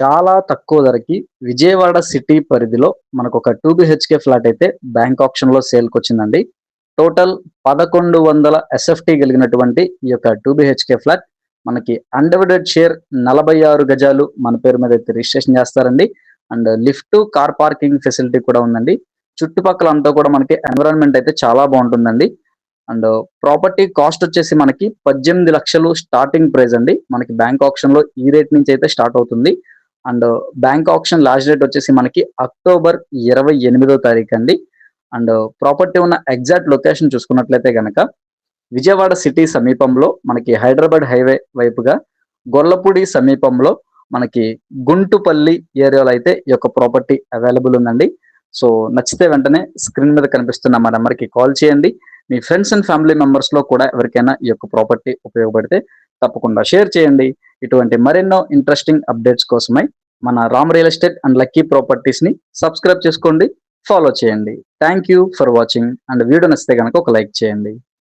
చాలా తక్కువ ధరకి విజయవాడ సిటీ పరిధిలో మనకొక 2 బీహెచ్‌కే ఫ్లాట్ అయితే బ్యాంక్ ఆక్షన్‌లో సేల్‌కొచ్చిందండి. టోటల్ 1100 ఎస్ఎఫ్‌టీ కలిగినటువంటి ఈ యొక్క 2 బీహెచ్‌కే ఫ్లాట్ మనకి అన్‌డివైడెడ్ షేర్ 46 గజాలు మన పేరు మీద అయితే రిజిస్ట్రేషన్ చేస్తారండి. And lift, car parking facility కూడా ఉందండి. చుట్టుపక్కల అంతా కూడా మనకి ఎన్విరాన్మెంట్ అయితే చాలా బావుంటుందండి. అండ్ ప్రాపర్టీ కాస్ట్ వచ్చేసి మనకి 18,00,000 స్టార్టింగ్ ప్రైస్ అండి. మనకి బ్యాంక్ ఆక్షన్‌లో ఈ రేట్ నుంచి అయితే స్టార్ట్ అవుతుంది. And bank auction last date వచ్చేసి మనకి అక్టోబర్ 28వ తారీఖు అండి. అండ్ ప్రాపర్టీ ఉన్న ఎగ్జాక్ట్ లొకేషన్ చూసుకున్నట్లయితే గనక విజయవాడ సిటీ సమీపంలో మనకి హైదరాబాద్ హైవే వైపుగా గొల్లపూడి సమీపంలో మనకి గుంటుపల్లి ఏరియాలో అయితే ఈ యొక్క ప్రాపర్టీ అవైలబుల్ ఉందండి. సో నచ్చితే వెంటనే స్క్రీన్ మీద కనిపిస్తున్న మా నెంబర్‌కి కాల్ చేయండి. మీ ఫ్రెండ్స్ అండ్ ఫ్యామిలీ మెంబర్స్‌లో కూడా ఎవరికైనా ఈ యొక్క ప్రాపర్టీ ఉపయోగపడితే తప్పకుండా షేర్ చేయండి. ఇటువంటి మరెన్నో ఇంట్రెస్టింగ్ అప్డేట్స్ కోసమై మన Ram real estate and lucky ప్రాపర్టీస్‌ని సబ్స్క్రైబ్ చేసుకోండి, ఫాలో చేయండి. Thank you for watching. And video నచ్చితే గనక ఒక లైక్ చేయండి.